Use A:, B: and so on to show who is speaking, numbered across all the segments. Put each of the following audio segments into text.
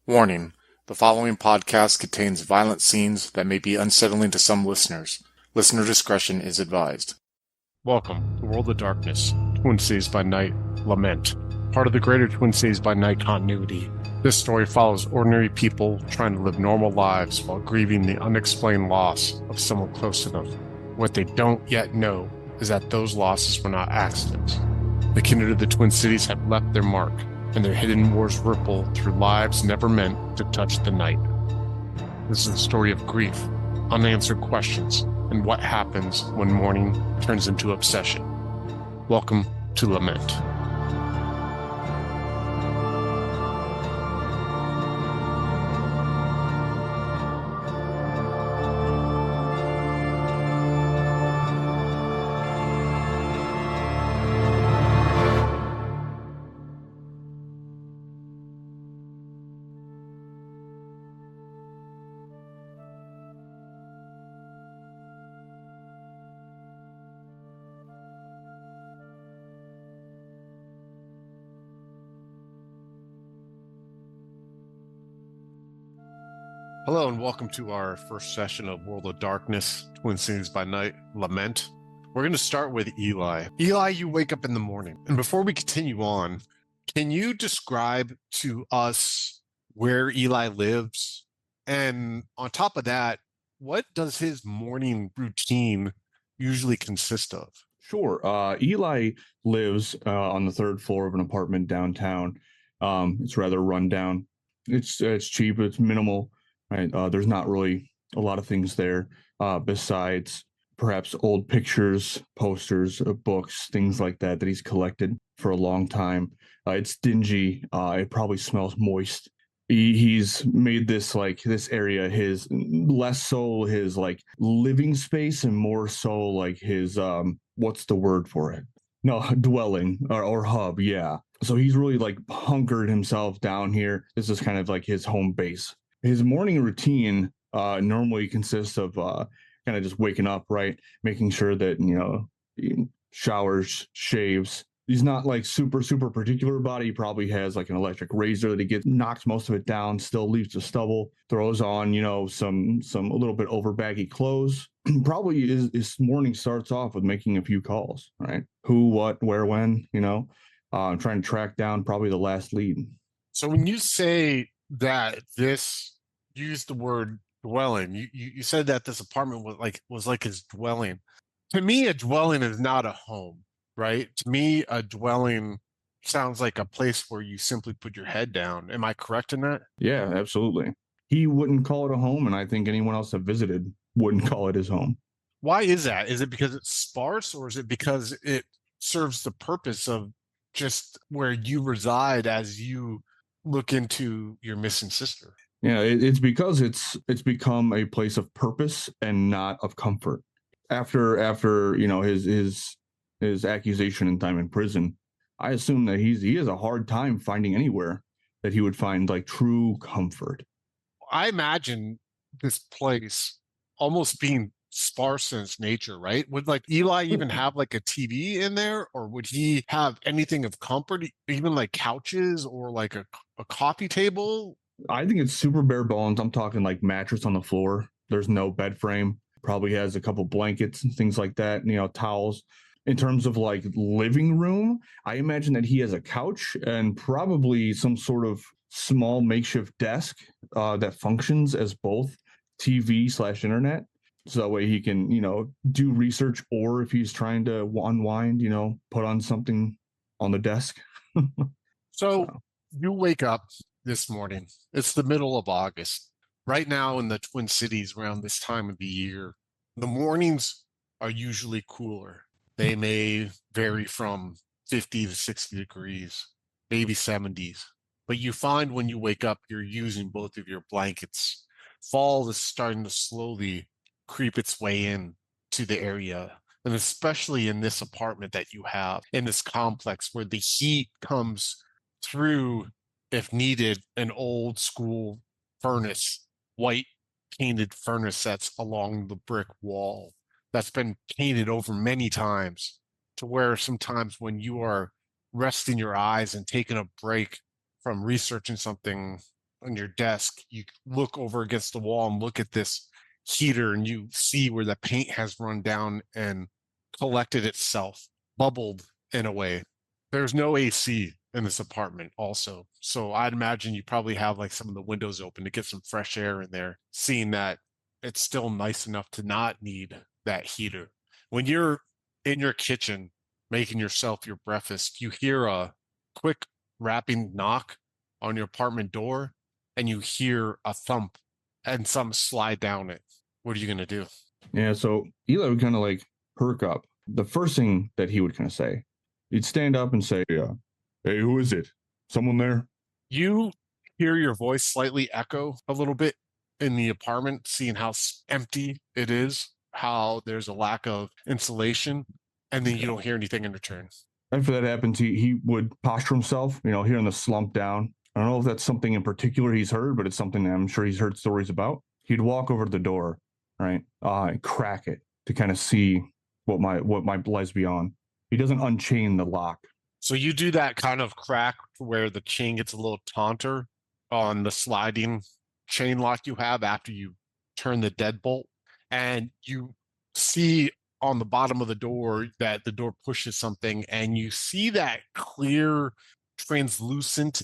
A: Warning: the following podcast contains violent scenes that may be unsettling to some listeners. Listener discretion is advised.
B: Welcome to World of Darkness, Twin Cities by Night, Lament, part of the greater Twin Cities by Night continuity. This story follows ordinary people trying to live normal lives while grieving the unexplained loss of someone close to them. What they don't yet know is that those losses were not accidents. The kindred of the Twin Cities have left their mark, and their hidden wars ripple through lives never meant to touch the night. This is a story of grief, unanswered questions, and what happens when mourning turns into obsession. Welcome to Lament. Hello and welcome to our first session of World of Darkness, Twin Cities by Night, Lament. We're going to start with Eli. Eli, you wake up in the morning. And before we continue on, can you describe to us where Eli lives? And on top of that, what does his morning routine usually consist of?
C: Sure. Eli lives on the third floor of an apartment downtown. It's rather rundown. It's cheap. It's minimal. Right. There's not really a lot of things there besides perhaps old pictures, posters, books, things like that he's collected for a long time. It's dingy. It probably smells moist. He's made this area his less so his living space and more so like his what's the word for it? No, dwelling or hub. Yeah. So he's really hunkered himself down here. This is kind of like his home base. His morning routine normally consists of kind of just waking up, right? Making sure that, he showers, shaves. He's not super particular about it. He probably has an electric razor that he gets, knocks most of it down, still leaves the stubble, throws on, some a little bit over baggy clothes. Probably his morning starts off with making a few calls, right? Who, what, where, when, trying to track down probably the last lead.
B: So when you say that use the word dwelling, you said that this apartment was like his dwelling. To me, a dwelling is not a home, right? To me, a dwelling sounds like a place where you simply put your head down. Am I correct in that?
C: Yeah, absolutely. He wouldn't call it a home, and I think anyone else that visited wouldn't call it his home.
B: Why is that? Is it because it's sparse, or is it because it serves the purpose of just where you reside as you look into your missing sister?
C: Yeah, it's because it's become a place of purpose and not of comfort. After his accusation and time in prison, I assume that he has a hard time finding anywhere that he would find true comfort.
B: I imagine this place almost being sparse in its nature, right? Would Eli even have a TV in there, or would he have anything of comfort, even couches or a coffee table?
C: I think it's super bare bones. I'm talking mattress on the floor. There's no bed frame. Probably has a couple blankets and things like that, towels. In terms of living room, I imagine that he has a couch and probably some sort of small makeshift desk that functions as both TV/internet. So that way he can, do research, or if he's trying to unwind, put on something on the desk.
B: So you wake up this morning. It's the middle of August. Right now in the Twin Cities, around this time of the year, the mornings are usually cooler. They may vary from 50 to 60 degrees, maybe 70s. But you find when you wake up, you're using both of your blankets. Fall is starting to slowly creep its way in to the area. And especially in this apartment that you have in this complex where the heat comes through, if needed, an old school furnace, white painted furnace that's along the brick wall that's been painted over many times, to where sometimes when you are resting your eyes and taking a break from researching something, on your desk, you look over against the wall and look at this heater, and you see where the paint has run down and collected itself, bubbled in a way. There's no AC in this apartment also. So I'd imagine you probably have like some of the windows open to get some fresh air in there, seeing that it's still nice enough to not need that heater. When you're in your kitchen making yourself your breakfast, you hear a quick rapping knock on your apartment door, and you hear a thump and some slide down it. What are you going to do?
C: Yeah, so Eli would kind of like perk up. The first thing that he would kind of say, he'd stand up and say, "Hey, who is it? Someone there?"
B: You hear your voice slightly echo a little bit in the apartment, seeing how empty it is, how there's a lack of insulation, and then you don't hear anything in return.
C: After that happens, he would posture himself, hearing the slump down. I don't know if that's something in particular he's heard, but it's something that I'm sure he's heard stories about. He'd walk over to the door, right, and crack it to kind of see what might lies beyond. He doesn't unchain the lock.
B: So you do that kind of crack where the chain gets a little taunter on the sliding chain lock you have after you turn the deadbolt, and you see on the bottom of the door that the door pushes something, and you see that clear, translucent,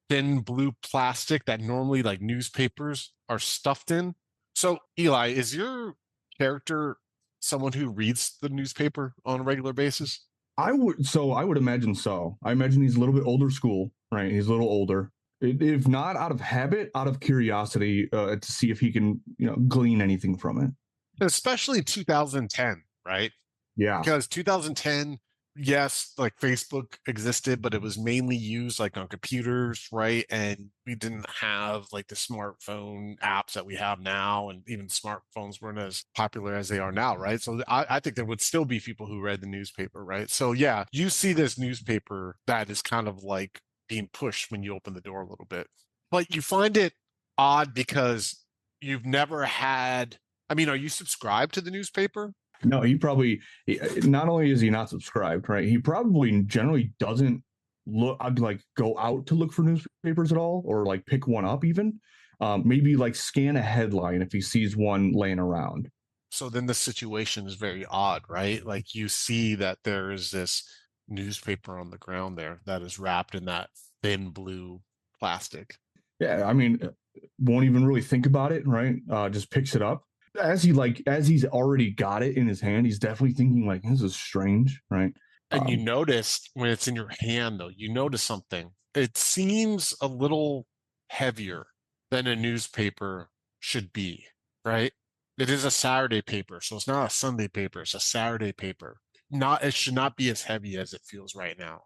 B: thin blue plastic that normally like newspapers are stuffed in. So Eli, is your character someone who reads the newspaper on a regular basis?
C: I would imagine so. I imagine he's a little bit older school, right? He's a little older. If not out of habit, out of curiosity, to see if he can, glean anything from it.
B: Especially 2010, right?
C: Yeah.
B: Because 2010, yes, like Facebook existed, but it was mainly used like on computers, right? And we didn't have like the smartphone apps that we have now, and even smartphones weren't as popular as they are now, right? So I think there would still be people who read the newspaper, right? So yeah, you see this newspaper that is kind of like being pushed when you open the door a little bit, but you find it odd because you've never had. I mean, are you subscribed to the newspaper?
C: No, not only is he not subscribed, right? He probably generally doesn't go out to look for newspapers at all, or like pick one up even. Maybe like scan a headline if he sees one laying around.
B: So then the situation is very odd, right? Like you see that there is this newspaper on the ground there that is wrapped in that thin blue plastic.
C: Yeah, I mean, won't even really think about it, right? Just picks it up. As he's already got it in his hand, he's definitely thinking like, this is strange, right?
B: And you notice when it's in your hand, though, you notice something. It seems a little heavier than a newspaper should be, right? It is a Saturday paper, so it's not a Sunday paper. It's a Saturday paper. It should not be as heavy as it feels right now.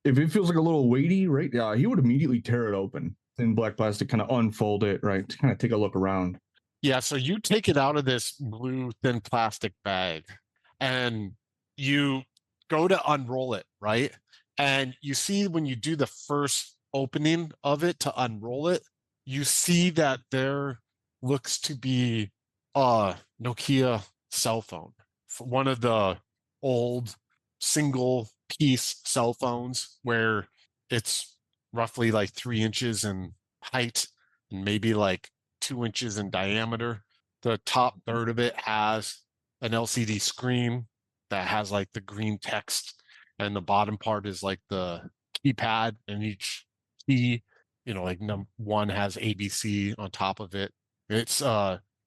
C: If it feels like a little weighty, right? Yeah, he would immediately tear it open. Thin black plastic, kind of unfold it, right? To kind of take a look around.
B: Yeah, so you take it out of this blue thin plastic bag and you go to unroll it, right? And you see when you do the first opening of it to unroll it, you see that there looks to be a Nokia cell phone, one of the old single piece cell phones where it's roughly like 3 inches in height and maybe like 2 inches in diameter. The top third of it has an LCD screen that has like the green text, and the bottom part is like the keypad, and each key, like one has ABC on top of it. It's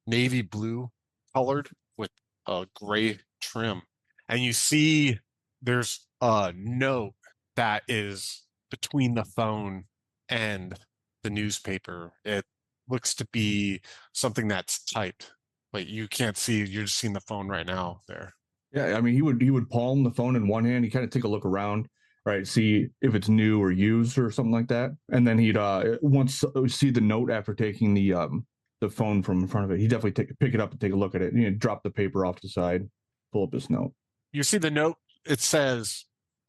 B: navy blue colored with a gray trim. And you see there's a note that is between the phone and the newspaper. It looks to be something that's typed, but you can't see. You're just seeing the phone right now there.
C: Yeah, I mean, he would palm the phone in one hand. He kind of take a look around, right, see if it's new or used or something like that, and then he'd once see the note after taking the phone from in front of it. He definitely pick it up and take a look at it. Drop the paper off to the side, pull up this note.
B: You see the note. It says,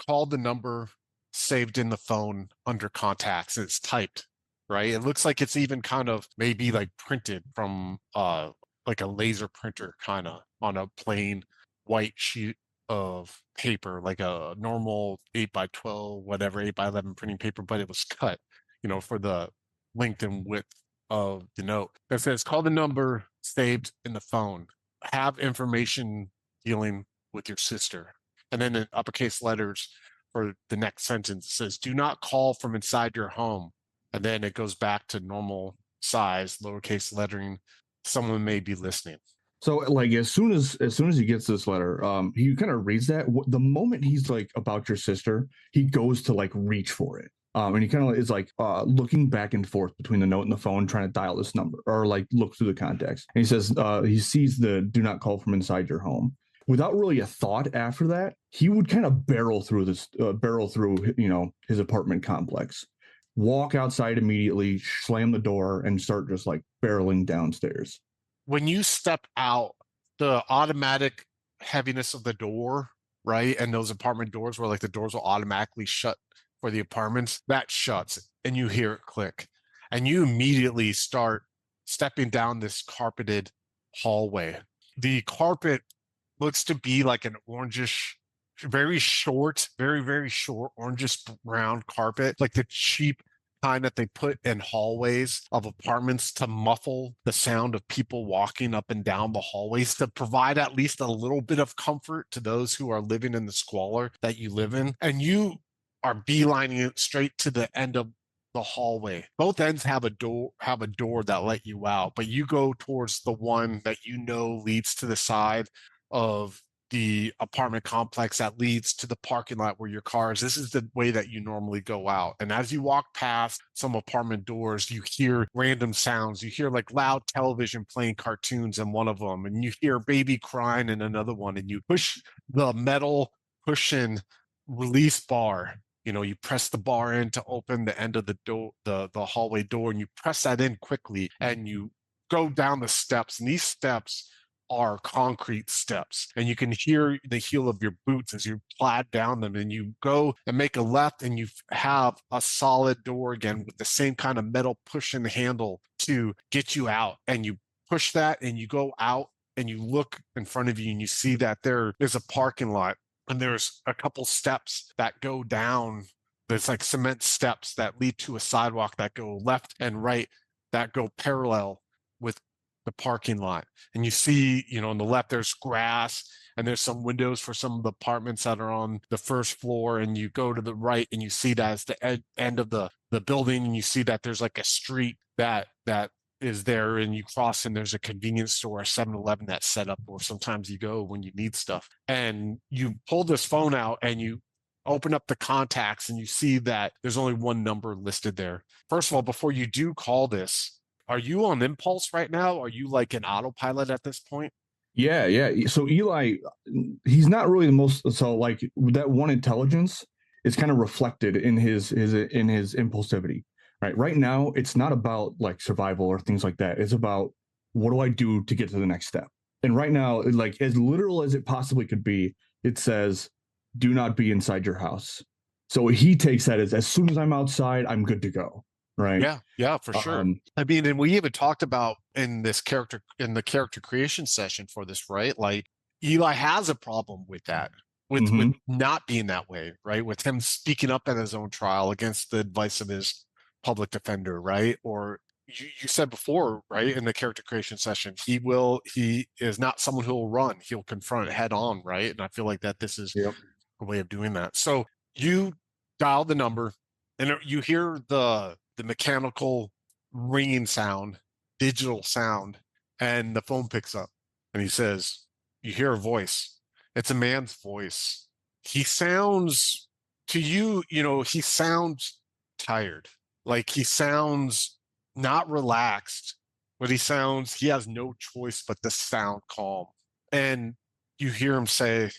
B: "Call the number saved in the phone under contacts." It's typed. Right? It looks like it's even kind of maybe like printed from like a laser printer kind of on a plain white sheet of paper, like a normal 8x12, whatever, 8x11 printing paper, but it was cut, for the length and width of the note that says, call the number saved in the phone. Have information dealing with your sister. And then in uppercase letters for the next sentence, it says, do not call from inside your home. And then it goes back to normal size, lowercase lettering. Someone may be listening.
C: So like as soon as he gets this letter, he kind of reads that. The moment he's like about your sister, he goes to like reach for it. And he kind of is like looking back and forth between the note and the phone, trying to dial this number or like look through the context. And he says he sees the do not call from inside your home. Without really a thought after that, he would kind of barrel through his apartment complex, walk outside immediately, slam the door, and start just like barreling downstairs.
B: When you step out, the automatic heaviness of the door, right? And those apartment doors where like the doors will automatically shut for the apartments, that shuts and you hear it click. And you immediately start stepping down this carpeted hallway. The carpet looks to be like an orangish, very short, very, very short orangish brown carpet, like the cheap kind that they put in hallways of apartments to muffle the sound of people walking up and down the hallways, to provide at least a little bit of comfort to those who are living in the squalor that you live in. And you are beelining it straight to the end of the hallway. Both ends have a door that let you out, but you go towards the one that you know leads to the side of the apartment complex that leads to the parking lot where your car is. This is the way that you normally go out. And as you walk past some apartment doors, you hear random sounds. You hear like loud television playing cartoons in one of them, and you hear baby crying in another one, and you push the metal push-in release bar. You press the bar in to open the end of the door, the hallway door, and you press that in quickly, and you go down the steps. And these steps are concrete steps, and you can hear the heel of your boots as you plod down them, and you go and make a left, and you have a solid door again with the same kind of metal push-in handle to get you out. And you push that, and you go out, and you look in front of you, and you see that there is a parking lot, and there's a couple steps that go down. There's like cement steps that lead to a sidewalk that go left and right, that go parallel with the parking lot. And you see, on the left, there's grass, and there's some windows for some of the apartments that are on the first floor. And you go to the right, and you see that as the end of the building, and you see that there's like a street that is there, and you cross, and there's a convenience store, a 7-Eleven that's set up, or sometimes you go when you need stuff. And you pull this phone out, and you open up the contacts, and you see that there's only one number listed there. First of all, before you do call this, are you on impulse right now? Are you like an autopilot at this point?
C: Yeah. So Eli, he's not really the most. So like that one intelligence is kind of reflected in his impulsivity. Right now, it's not about like survival or things like that. It's about what do I do to get to the next step. And right now, like as literal as it possibly could be, it says, "Do not be inside your house." So he takes that as soon as I'm outside, I'm good to go. Right.
B: Yeah, for sure. I mean, and we even talked about in the character creation session for this, right? Like Eli has a problem with that, with not being that way, right? With him speaking up at his own trial against the advice of his public defender, right? Or you said before, right, in the character creation session, he is not someone who will run. He'll confront it head on, right? And I feel like that this is a way of doing that. So you dial the number, and you hear the mechanical ringing sound, digital sound, and the phone picks up, and he says, you hear a voice. It's a man's voice. He sounds to you, he sounds tired. Like he sounds not relaxed, but he has no choice but to sound calm. And you hear him say,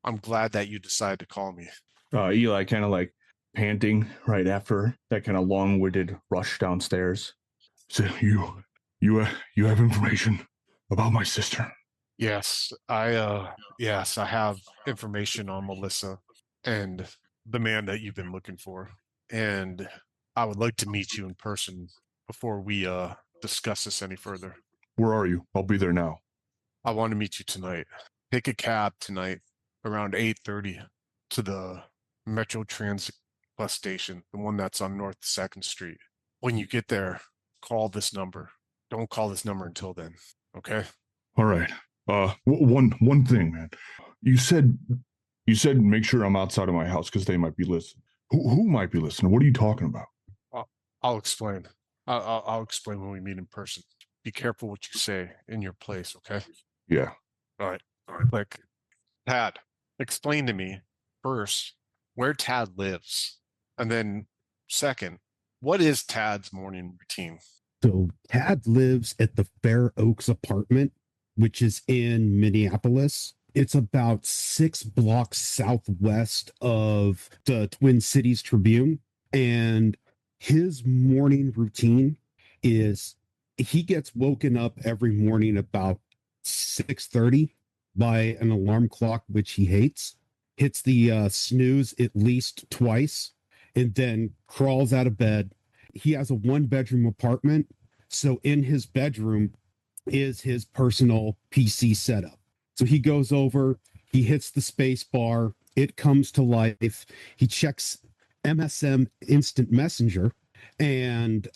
B: I'm glad that you decided to call me.
C: Eli kind of like panting right after that kind of long-winded rush downstairs. So you have information about my sister?
B: Yes, I have information on Melissa and the man that you've been looking for, and I would like to meet you in person before we discuss this any further.
C: Where are you? I'll be there now.
B: I want to meet you tonight. Take a cab tonight around 8:30 to the Metro Transit bus station, the one that's on North 2nd Street. When you get there, call this number. Don't call this number until then. Okay.
C: All right. One thing, man. You said make sure I'm outside of my house because they might be listening. Who might be listening? What are you talking about?
B: I'll explain. I'll explain when we meet in person. Be careful what you say in your place, okay?
C: Yeah.
B: All right. Like, Tad, explain to me first where Tad lives. And then second, what is Tad's morning routine?
D: So Tad lives at the Fair Oaks apartment, which is in Minneapolis. It's about 6 blocks southwest of the Twin Cities Tribune. And his morning routine is he gets woken up every morning about 6:30 by an alarm clock, which he hates, hits the snooze at least twice, and then crawls out of bed. He has a 1-bedroom apartment. So in his bedroom is his personal PC setup. So he goes over, he hits the space bar, it comes to life. He checks MSM Instant Messenger and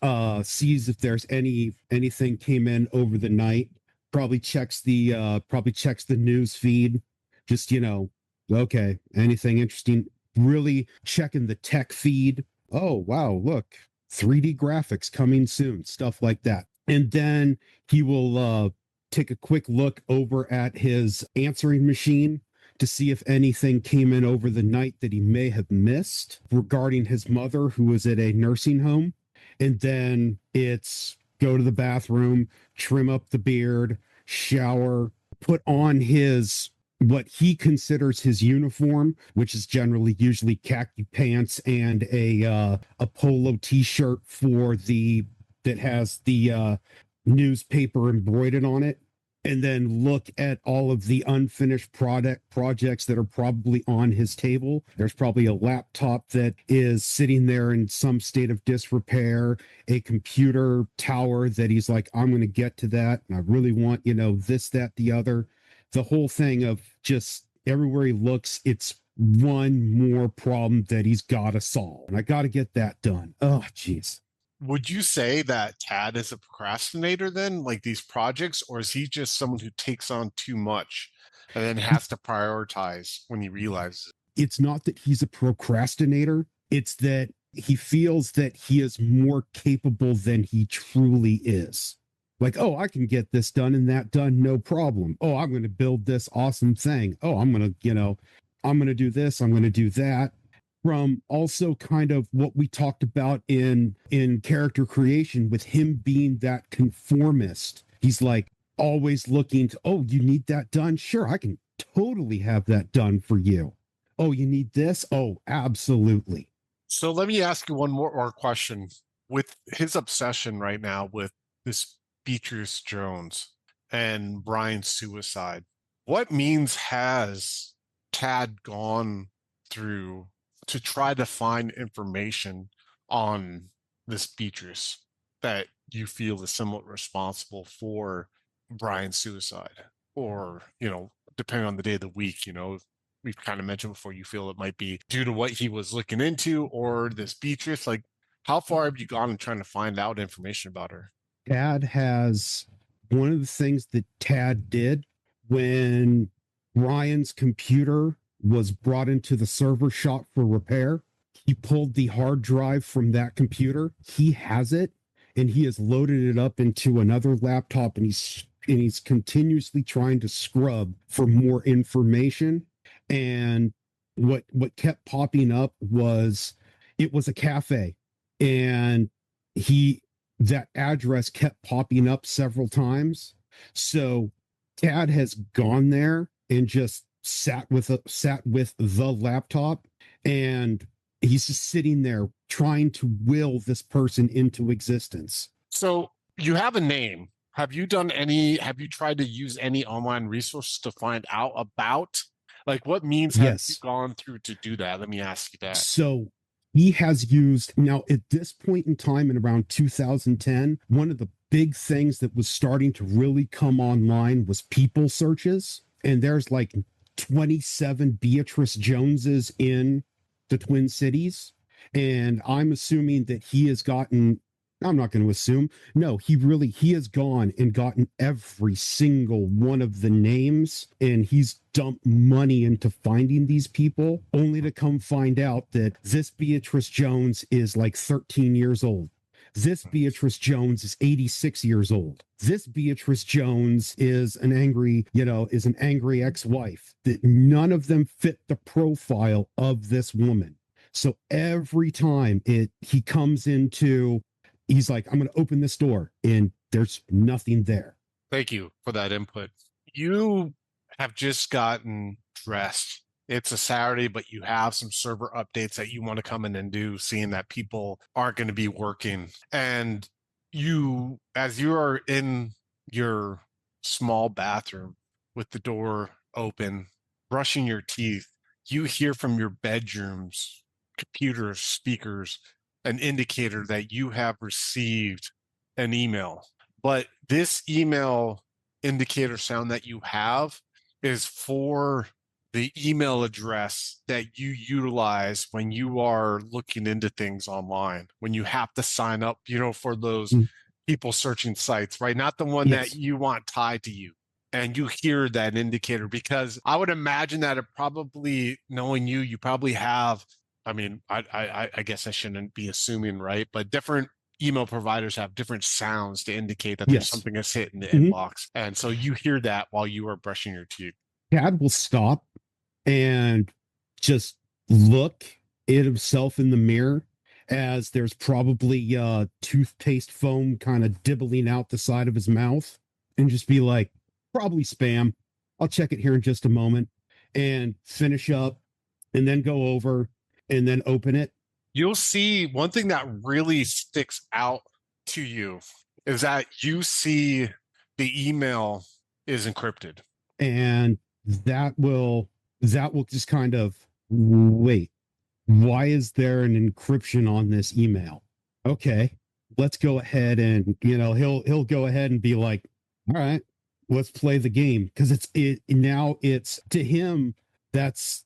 D: sees if there's anything came in over the night. Probably checks the news feed. Just, okay, anything interesting? Really checking the tech feed. Oh, wow, look, 3D graphics coming soon, stuff like that. And then he will take a quick look over at his answering machine to see if anything came in over the night that he may have missed regarding his mother, who was at a nursing home. And then it's go to the bathroom, trim up the beard, shower, put on his what he considers his uniform, which is usually khaki pants and a polo t-shirt that has the newspaper embroidered on it, and then look at all of the unfinished projects that are probably on his table. There's probably a laptop that is sitting there in some state of disrepair, a computer tower that he's like, I'm going to get to that, and I really want, this, that, the other. The whole thing of just everywhere he looks, it's one more problem that he's got to solve. And I got to get that done. Oh, jeez.
B: Would you say that Tad is a procrastinator then, like these projects, or is he just someone who takes on too much and then has to prioritize when he realizes it?
D: It's not that he's a procrastinator. It's that he feels that he is more capable than he truly is. Like, oh, I can get this done and that done, no problem. Oh, I'm going to build this awesome thing. Oh, I'm going to do this. I'm going to do that. From also kind of what we talked about in character creation with him being that conformist. He's like always looking to, oh, you need that done? Sure, I can totally have that done for you. Oh, you need this? Oh, absolutely.
B: So let me ask you one more question. With his obsession right now with this Beatrice Jones and Brian's suicide, what means has Tad gone through to try to find information on this Beatrice that you feel is somewhat responsible for Brian's suicide? Or, depending on the day of the week, we've kind of mentioned before, you feel it might be due to what he was looking into or this Beatrice. Like, how far have you gone in trying to find out information about her?
D: Tad has one of the things that Tad did when Brian's computer was brought into the server shop for repair. He pulled the hard drive from that computer. He has it, and he has loaded it up into another laptop, and he's continuously trying to scrub for more information. And what kept popping up was it was a cafe, and that address kept popping up several times. So Tad has gone there and just sat with the laptop, and he's just sitting there trying to will this person into existence.
B: So you have a name. Have you tried to use any online resources to find out about, like, what means have you gone through to do that? Let me ask you that.
D: So he has used, now at this point in time in around 2010, one of the big things that was starting to really come online was people searches. And there's like 27 Beatrice Joneses in the Twin Cities. And I'm assuming that he has gotten I'm not going to assume. No, he has gone and gotten every single one of the names, and he's dumped money into finding these people, only to come find out that this Beatrice Jones is like 13 years old. This Beatrice Jones is 86 years old. This Beatrice Jones is an angry ex-wife. That none of them fit the profile of this woman. So every time he comes into, he's like, I'm going to open this door, and there's nothing there.
B: Thank you for that input. You have just gotten dressed. It's a Saturday, but you have some server updates that you want to come in and do, seeing that people aren't going to be working. And you, as you are in your small bathroom with the door open, brushing your teeth, you hear from your bedroom's computers, speakers, an indicator that you have received an email. But this email indicator sound that you have is for the email address that you utilize when you are looking into things online, when you have to sign up, for those people searching sites, right? Not the one that you want tied to you. And you hear that indicator, because I would imagine that it probably, knowing you probably have, I guess I shouldn't be assuming, right? But different email providers have different sounds to indicate that there's something that's hit in the inbox. And so you hear that while you are brushing your teeth.
D: Chad will stop and just look at himself in the mirror, as there's probably toothpaste foam kind of dibbling out the side of his mouth, and just be like, probably spam. I'll check it here in just a moment, and finish up, and then go over and then open it.
B: You'll see one thing that really sticks out to you is that you see the email is encrypted.
D: And that will just kind of, wait, why is there an encryption on this email? Okay, let's go ahead and, he'll go ahead and be like, all right, let's play the game. Because it's to him, that's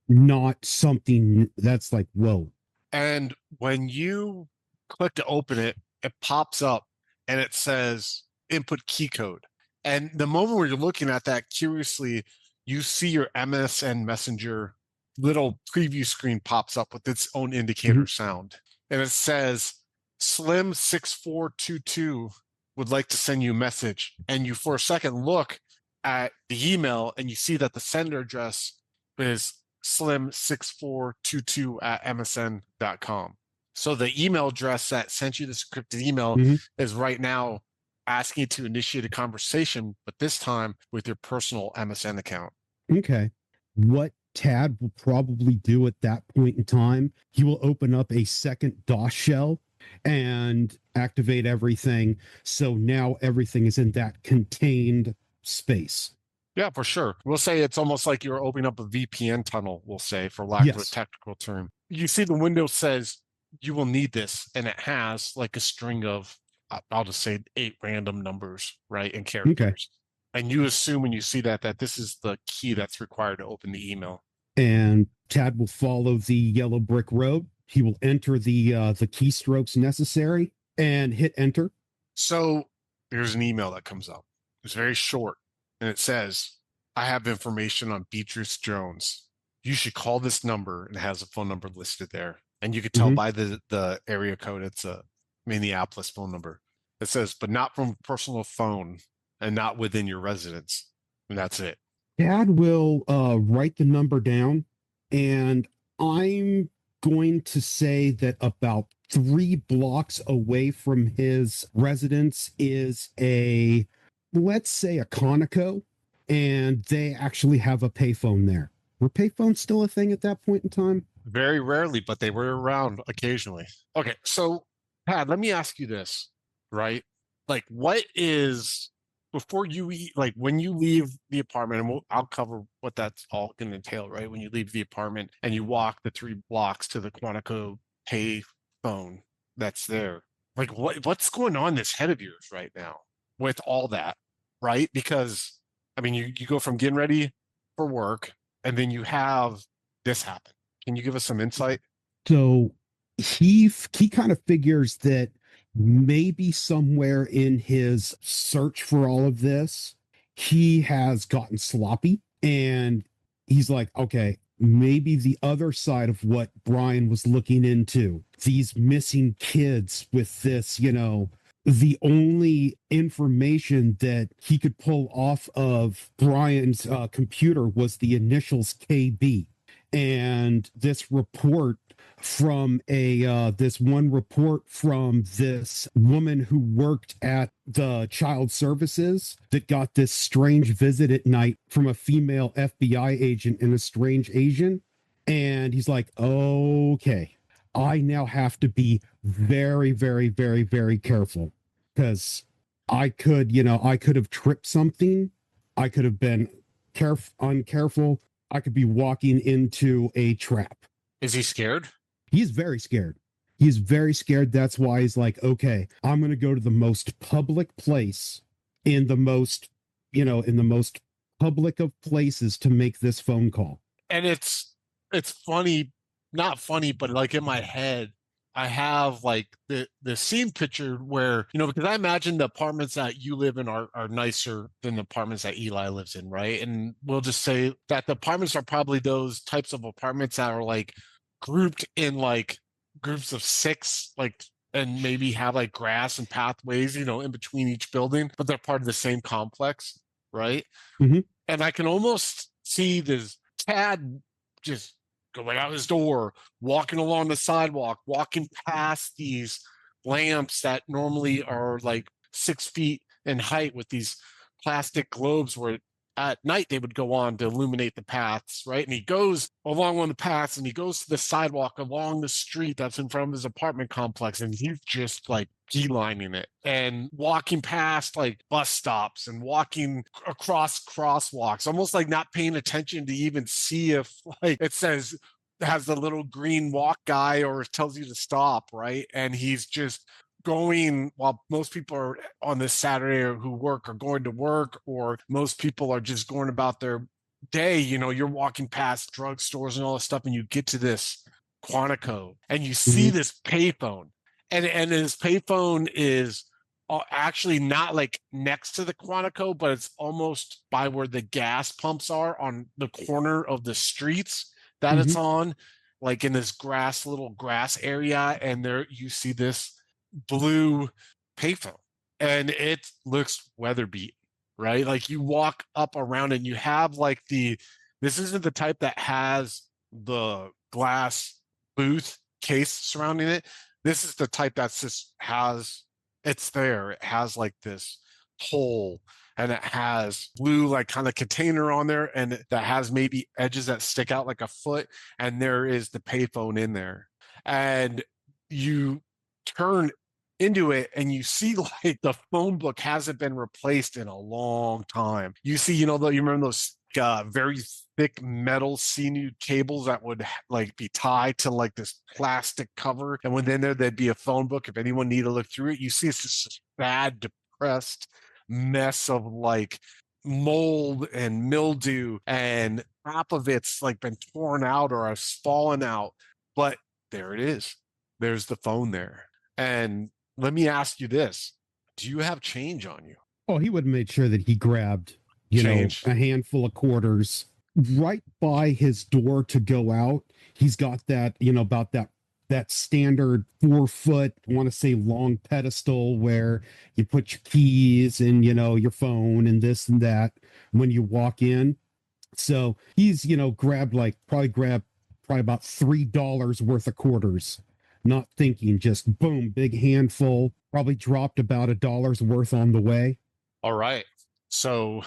D: not something that's like, whoa.
B: And when you click to open it, it pops up and it says input key code. And the moment where you're looking at that curiously, you see your MSN Messenger little preview screen pops up with its own indicator sound. And it says Slim6422 would like to send you a message. And you, for a second, look at the email and you see that the sender address is slim6422@msn.com. So the email address that sent you this encrypted email is right now asking you to initiate a conversation, but this time with your personal MSN account.
D: Okay. What Tad will probably do at that point in time, he will open up a second DOS shell and activate everything. So now everything is in that contained space.
B: Yeah, for sure. We'll say it's almost like you're opening up a VPN tunnel, we'll say, for lack of a technical term. You see the window says you will need this, and it has like a string of, I'll just say 8 random numbers, right, and characters. Okay. And you assume when you see that this is the key that's required to open the email.
D: And Tad will follow the yellow brick road. He will enter the keystrokes necessary and hit enter.
B: So there's an email that comes up. It's very short. And it says, I have information on Beatrice Jones. You should call this number, and it has a phone number listed there. And you could tell by the area code, it's a Minneapolis phone number. It says, but not from a personal phone and not within your residence. And that's it.
D: Dad will write the number down, and I'm going to say that about 3 blocks away from his residence is let's say a Chronicle, and they actually have a payphone there. Were payphones still a thing at that point in time?
B: Very rarely, but they were around occasionally. Okay, so Pat, let me ask you this, right? Like, what is, before you eat, like when you leave the apartment, and I'll cover what that's all going to entail, right? When you leave the apartment and you walk the 3 blocks to the Quantico pay phone that's there, like what's going on in this head of yours right now with all that, right? Because, you go from getting ready for work and then you have this happen. Can you give us some insight?
D: So he kind of figures that maybe somewhere in his search for all of this, he has gotten sloppy and he's like, okay, maybe the other side of what Brian was looking into, these missing kids with this, the only information that he could pull off of Brian's computer was the initials KB. And this report from this one report from this woman who worked at the child services that got this strange visit at night from a female FBI agent and a strange Asian. And he's like, okay, I now have to be very, very, very, very careful because I could have tripped something. I could have been uncareful. I could be walking into a trap.
B: Is he scared?
D: He's very scared. He's very scared. That's why he's like, okay, I'm going to go to the most public place in the most public of places to make this phone call.
B: And it's funny, not funny, but like in my head, I have like the scene pictured where, because I imagine the apartments that you live in are nicer than the apartments that Eli lives in, right? And we'll just say that the apartments are probably those types of apartments that are like grouped in like groups of 6, like, and maybe have like grass and pathways, in between each building, but they're part of the same complex, right?
D: Mm-hmm.
B: And I can almost see this Tad just going out his door, walking along the sidewalk, walking past these lamps that normally are like 6 feet in height with these plastic globes where at night they would go on to illuminate the paths, right? And he goes along one of the paths and he goes to the sidewalk along the street that's in front of his apartment complex, and he's just like beelining it and walking past like bus stops and walking across crosswalks, almost like not paying attention to even see if like it says has the little green walk guy or tells you to stop, right? And he's just going while most people are on this Saturday or who work are going to work, or most people are just going about their day. You're walking past drugstores and all this stuff, and you get to this Quantico and you see this payphone, and his payphone is actually not like next to the Quantico, but it's almost by where the gas pumps are on the corner of the streets that it's on, like in this little grass area. And there you see this blue payphone and it looks weather beat, right? Like you walk up around and you have like this isn't the type that has the glass booth case surrounding it. This is the type that's just it's there. It has like this hole and it has blue like kind of container on there, and that has maybe edges that stick out like a foot, and there is the payphone in there. And you turn into it and you see like the phone book hasn't been replaced in a long time. You see, you remember those very thick metal sinew cables that would like be tied to like this plastic cover, and within there'd be a phone book if anyone needed to look through it. You see it's just this bad, depressed mess of like mold and mildew, and half of it's like been torn out or has fallen out, but there it is. There's the phone there. And let me ask you this. Do you have change on you?
D: Oh, he would have made sure that he grabbed,
B: Change.
D: a handful of quarters right by his door to go out. He's got that, about that standard 4-foot, I want to say long pedestal where you put your keys and, your phone and this and that when you walk in. So he's, probably grabbed about $3 worth of quarters, not thinking, just boom, big handful, probably dropped about $1 worth on the way.
B: All right. So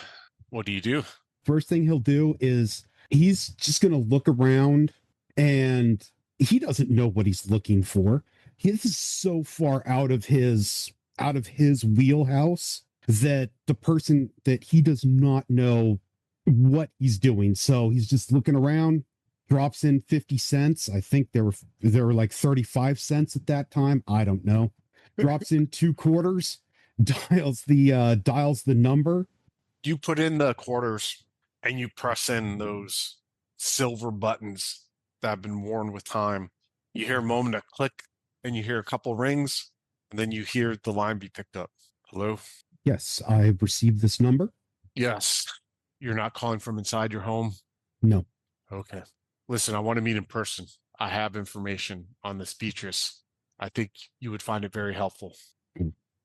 B: what do you do?
D: First thing he'll do is he's just going to look around, and he doesn't know what he's looking for. This is so far out of his wheelhouse that the person that he does not know what he's doing. So he's just looking around, drops in 50 cents. I think there were like 35 cents at that time. I don't know. Drops in 2 quarters, dials the number.
B: You put in the quarters and you press in those silver buttons that have been worn with time. You hear a moment of click and you hear a couple rings, And then you hear the line be picked up. Hello?
D: Yes, I've received this number.
B: Yes. You're not calling from inside your home?
D: No.
B: Okay. Listen, I want to meet in person. I have information on this Beatrice. I think you would find it very helpful.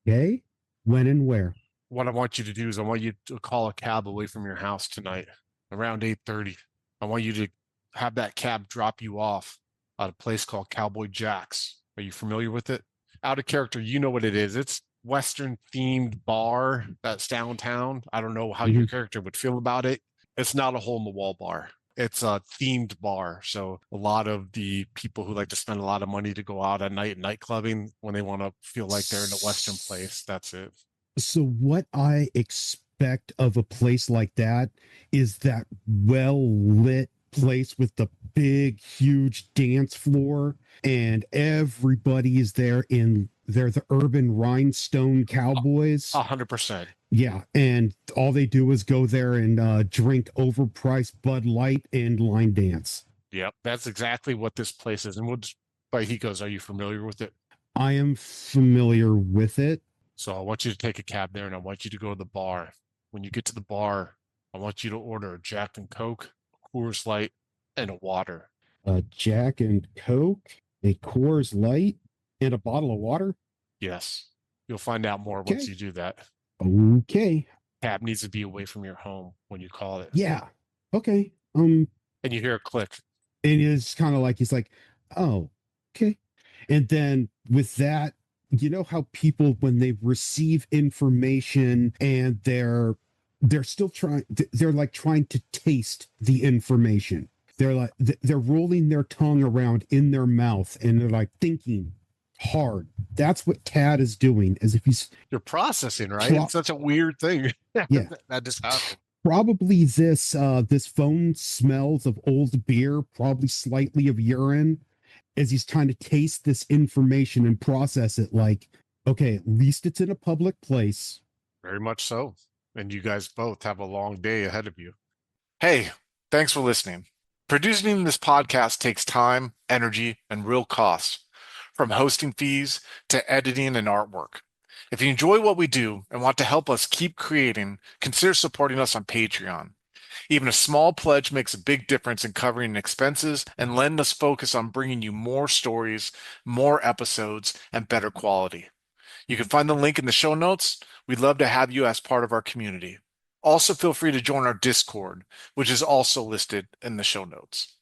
D: Okay. When and where?
B: What I want you to do is I want you to call a cab away from your house tonight around 8:30. I want you to have that cab drop you off at a place called Cowboy Jack's. Are you familiar with it? Out of character, you know what it is. It's Western themed bar that's downtown. I don't know how your character would feel about it. It's not a hole in the wall bar. It's a themed bar. So a lot of the people who like to spend a lot of money to go out at night clubbing, when they want to feel like they're in a Western place, that's it.
D: So what I expect of a place like that is that well-lit place with the big, huge dance floor, and everybody is there they're the urban rhinestone cowboys.
B: 100%.
D: Yeah, and all they do is go there and drink overpriced Bud Light and line dance.
B: Yep, that's exactly what this place is. And we'll just, but he goes, are you familiar with it?
D: I am familiar with it.
B: So I want you to take a cab there and I want you to go to the bar. When you get to the bar, I want you to order a Jack and Coke, a Coors Light, and a water.
D: A Jack and Coke, a Coors Light, and a bottle of water?
B: Yes. You'll find out more
D: Okay.
B: once you do that.
D: Okay.
B: Cab needs to be away from your home when you call it.
D: Yeah. Okay.
B: And you hear a click.
D: And it's kind of like, he's like, oh, okay. And then with that, you know how people, when they receive information and they're still they're like trying to taste the information. They're like, they're rolling their tongue around in their mouth and they're like thinking hard. That's what Tad is doing, as if he's
B: You're processing, right? It's such a weird thing.
D: Yeah.
B: That just happened.
D: Probably this phone smells of old beer, probably slightly of urine, as he's trying to taste this information and process it like, okay, at least it's in a public place.
B: Very much so. And you guys both have a long day ahead of you.
A: Hey, thanks for listening. Producing this podcast takes time, energy, and real cost, from hosting fees to editing and artwork. If you enjoy what we do and want to help us keep creating, consider supporting us on Patreon. Even a small pledge makes a big difference in covering expenses and letting us focus on bringing you more stories, more episodes, and better quality. You can find the link in the show notes. We'd love to have you as part of our community. Also, feel free to join our Discord, which is also listed in the show notes.